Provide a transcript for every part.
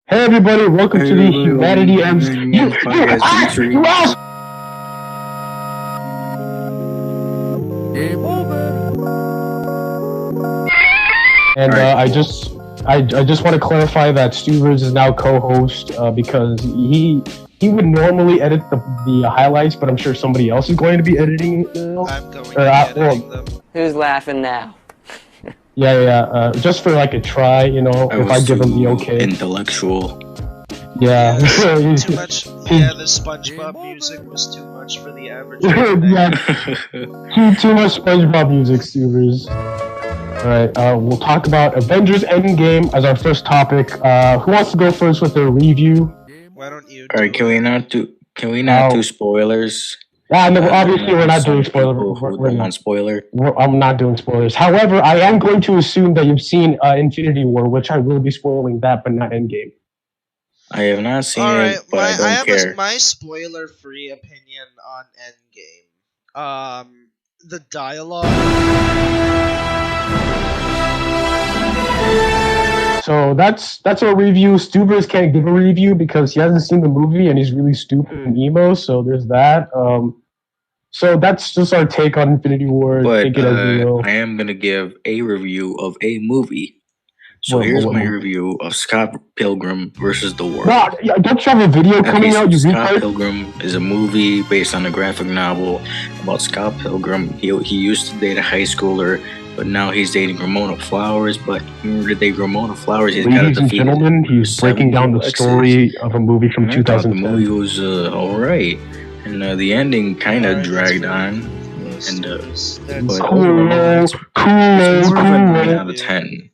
Hey everybody, welcome Hey to the everybody, welcome Humanity to Ends. the Humanity Podcast featuring. And Alright, I just want to clarify that Stuvers is now co-host because he would normally edit the highlights, but I'm sure somebody else is going to be editing it now. I'm going to be editing them. Who's laughing now? Yeah. Just for like a try, I if I was give him the too okay. intellectual. Yeah. Too much. Yeah, the SpongeBob music was too much for the average. Yeah, too much SpongeBob music, Stuvers. Alright, we'll talk about Avengers Endgame as our first topic. Who wants to go first with their review? Why don't you? Alright, can we not do spoilers? Yeah, no, obviously we're not doing spoilers. Who don't want spoiler. I'm not doing spoilers. However, I am going to assume that you've seen Infinity War, which I will be spoiling that, but not Endgame. I have not seen Alright, it, but I don't care. my spoiler-free opinion on Endgame. The dialogue. So that's our review. Stubers can't give a review because he hasn't seen the movie and he's really stupid and emo. So there's that. So that's just our take on Infinity War. But Take it as you will. I am gonna give a review of a movie. So here's my review of Scott Pilgrim versus the World. No, don't you have a video coming out? You Scott Pilgrim is a movie based on a graphic novel about Scott Pilgrim. He used to date a high schooler, but now he's dating Ramona Flowers. But in order to date Ramona Flowers, he's got to Ladies and gentlemen, he's breaking down the story of a movie from 2010. The movie was alright, and the ending kind of dragged on. And but overall, it's more of a 9 out of 10.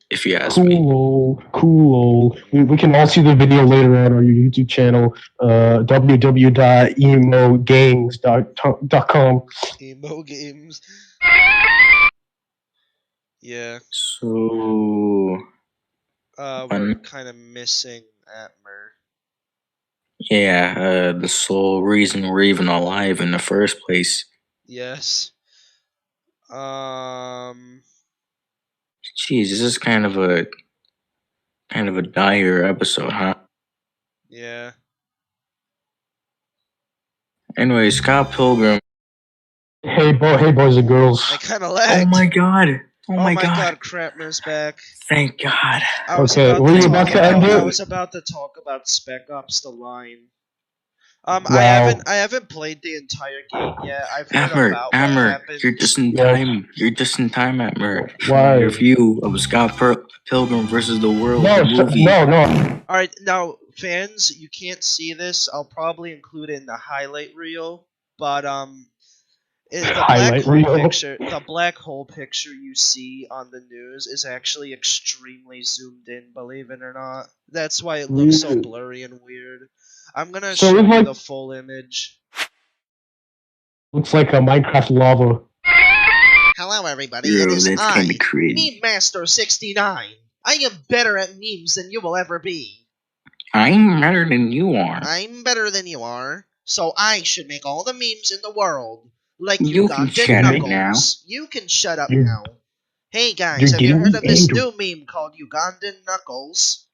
If you ask me. Cool. We can all see the video later on our YouTube channel, www.emogames.com. Emo games. Yeah. So. We're kind of missing Appmer. Yeah, the sole reason we're even alive in the first place. Yes. Jeez, this is kind of a dire episode, huh? Yeah. Anyway, Scott Pilgrim. Hey boys and girls. I kind of lagged. Oh my god. Oh my god, Crapner's back. Thank God. Okay, were you about to end it? I was about to talk about Spec Ops: The Line. Wow. I haven't played the entire game yet. I've heard about what happened. You're just in time. You're just in time, Appmer. Why? Review of Scott Pilgrim versus the World. No. Alright, now, fans, you can't see this. I'll probably include it in the highlight reel. But, the black hole picture you see on the news is actually extremely zoomed in, believe it or not. That's why it looks so blurry and weird. I'm gonna show you the full image. Looks like a Minecraft lava. Hello everybody, it is I, Meme Master 69. I am better at memes than you will ever be. I'm better than you are. I'm better than you are, so I should make all the memes in the world. Like you Ugandan Knuckles. You can shut up now. Hey guys, have you heard of this new meme called Ugandan Knuckles?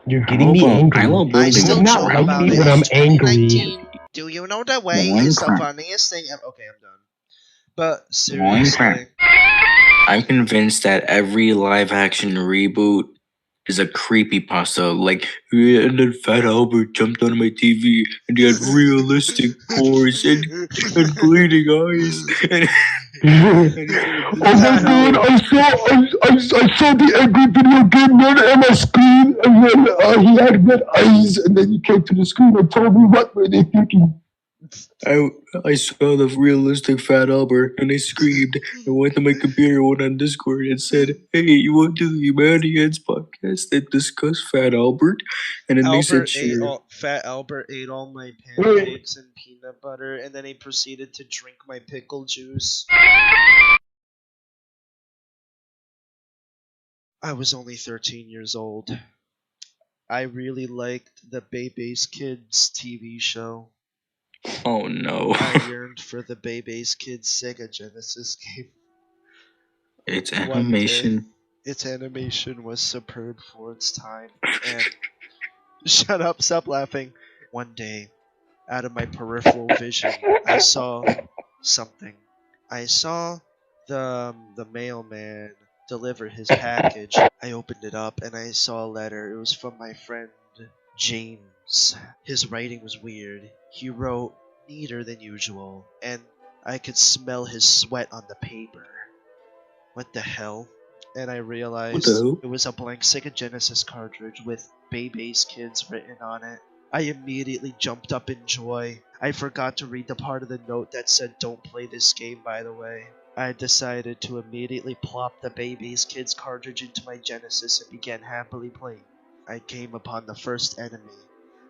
You're getting me angry. I still joke about it. When I'm angry. Do you know the way is the funniest thing ever? Okay, I'm done. But seriously, I'm convinced that every live-action reboot is a creepypasta. Like, and then Fat Albert jumped onto my TV, and he had realistic pores and bleeding eyes. Oh my god! I saw the angry video game run on my screen, and then he had red eyes, and then he came to the screen and told me what were they thinking. I saw the realistic Fat Albert, and I screamed. I went to my computer, went on Discord, and said, "Hey, you want to do the Humanity Ends podcast that discuss Fat Albert?" And then they said, "Sure." Fat Albert ate all my pancakes and peanut butter, and then he proceeded to drink my pickle juice. I was only 13 years old. I really liked the Bebe's Kids TV show. Oh no. I yearned for the Bebe's Kids Sega Genesis game. It's animation. Its animation was superb for its time, and shut up, stop laughing. One day, out of my peripheral vision, I saw something. I saw the mailman deliver his package. I opened it up and I saw a letter. It was from my friend James. His writing was weird. He wrote neater than usual, and I could smell his sweat on the paper. What the hell? And I What the realized hell? it was a blank Sega Genesis cartridge with Bebe's Kids written on it. I immediately jumped up in joy. I forgot to read the part of the note that said don't play this game, by the way. I decided to immediately plop the Baby's Kids cartridge into my Genesis and began happily playing. I came upon the first enemy.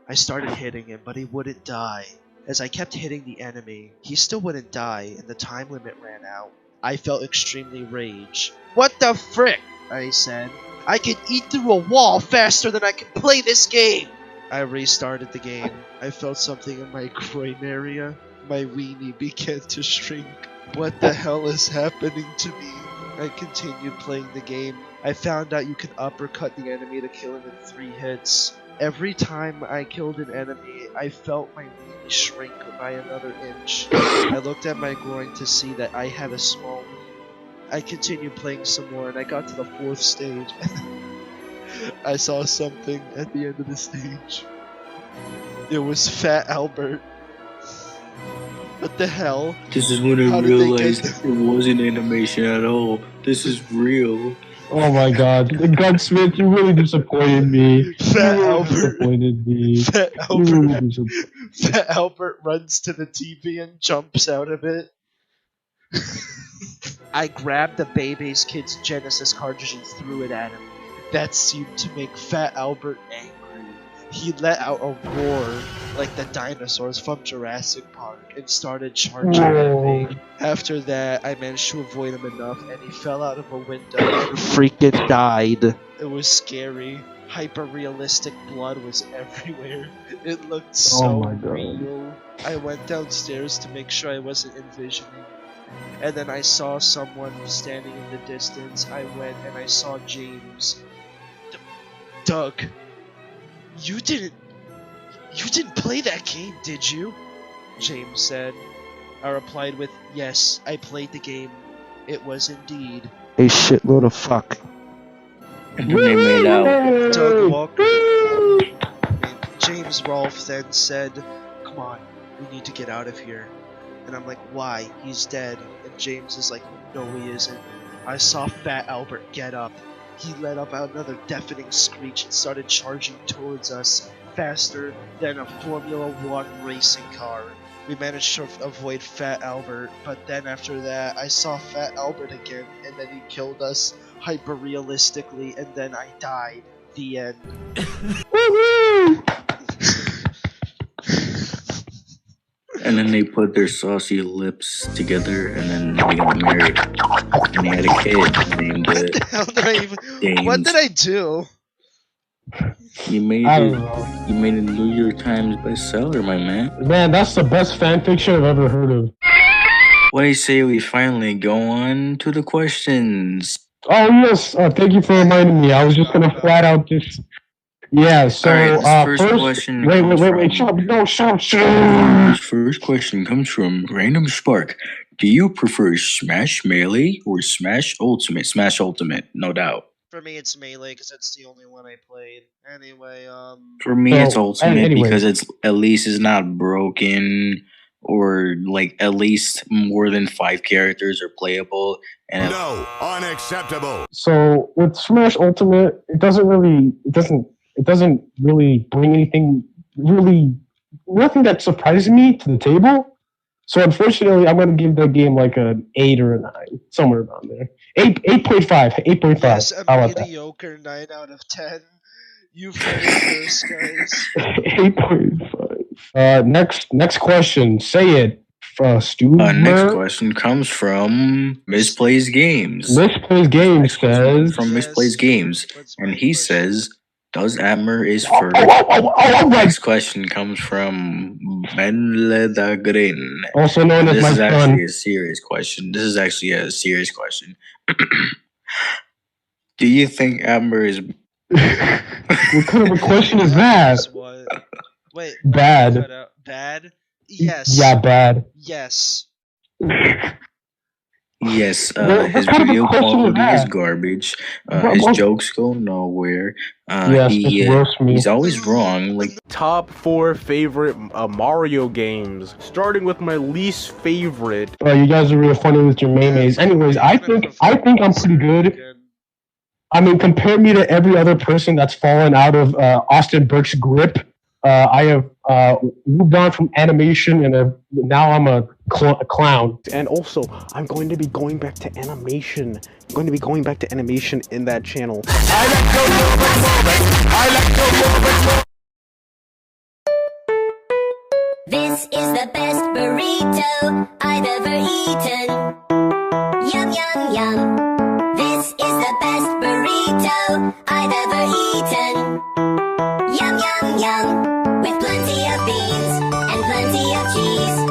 I started hitting him, but he wouldn't die. As I kept hitting the enemy, he still wouldn't die, and the time limit ran out. I felt extremely rage. What the frick? I said. I can eat through a wall faster than I can play this game! I restarted the game. I felt something in my groin area. My weenie began to shrink. What the hell is happening to me? I continued playing the game. I found out you can uppercut the enemy to kill him in 3 hits. Every time I killed an enemy, I felt my weenie shrink by another inch. I looked at my groin to see that I had a small weenie. I continued playing some more and I got to the 4th stage. I saw something at the end of the stage. It was Fat Albert. What the hell? This is when I How did they realized get it wasn't animation at all. This is real. Oh my god. Gunsmith, you really disappointed me. Fat You really Albert. disappointed me. Fat You really Albert. disappointed Fat Albert runs to the TV and jumps out of it. I grabbed the Bebe's Kids Genesis cartridge and threw it at him. That seemed to make Fat Albert angry. He let out a roar like the dinosaurs from Jurassic Park and started charging at me. After that, I managed to avoid him enough and he fell out of a window and freaking died. It was scary. Hyper-realistic blood was everywhere. It looked so my God. real. I went downstairs to make sure I wasn't envisioning. And then I saw someone standing in the distance. I went and I saw James. Doug, you didn't play that game, did you? James said. I replied with, yes, I played the game. It was indeed a shitload of fuck. And then they made out. Doug Walker. James Rolfe then said, come on, we need to get out of here. And I'm like, why? He's dead. And James is like, no, he isn't. I saw Fat Albert get up. He let up another deafening screech and started charging towards us, faster than a Formula 1 racing car. We managed to avoid Fat Albert, but then after that, I saw Fat Albert again, and then he killed us hyper-realistically, and then I died. The end. And then they put their saucy lips together, and then they got married. And they had a kid named What the hell did I even? James. What did I do? You made I it. don't know. You made a New York Times bestseller, my man. Man, that's the best fan fiction I've ever heard of. What do you say we finally go on to the questions? Oh yes, thank you for reminding me. I was just gonna flat out just. Yeah. So Alright, this first question wait, comes shut up! No, shut up! This first question comes from Random Spark. Do you prefer Smash Melee or Smash Ultimate? Smash Ultimate, no doubt. For me, it's Melee because it's the only one I played. Anyway, For me, it's So, Ultimate anyways. because it's at least it's not broken, or like at least more than 5 characters are playable. And No, unacceptable. So with Smash Ultimate, it doesn't really bring anything really, nothing that surprises me to the table. So unfortunately, I'm gonna give that game like an 8 or a 9, somewhere around there. 8.5. 8.5. yes, a How about that? mediocre 9 out of 10. You've heard it first, guys. 8.5. Next question. Say it. Stu. next question comes from Misplaced Games. Misplaced Games says. From Misplaced Games, and he says, "Does Appmer is Oh, for?" Next question comes from Ben Ledagrin. Also known as This my is actually son. a serious question. This is actually a serious question. Do you think Appmer is What kind of a question is that? What? Wait. Bad. Cut out. Bad? Yes. Yeah, bad. Yes. Yes, What his kind of a video question is quality is that? garbage. What- His what- jokes go nowhere. Yes, just roast me. He's always wrong. Like Top 4 favorite Mario games. Starting with my least favorite. You guys are really funny with your mayonnaise. Anyways, I think I'm pretty good. I mean, compare me to every other person that's fallen out of Austin Burke's grip. I have moved on from animation, and now I'm a clown. And also, I'm going to be going back to animation. I'm going to be going back to animation in that channel. This is the best burrito I've ever eaten. Yum, yum, yum. This is the best burrito I've ever eaten. Yum, yum, yum. With plenty of beans and plenty of cheese.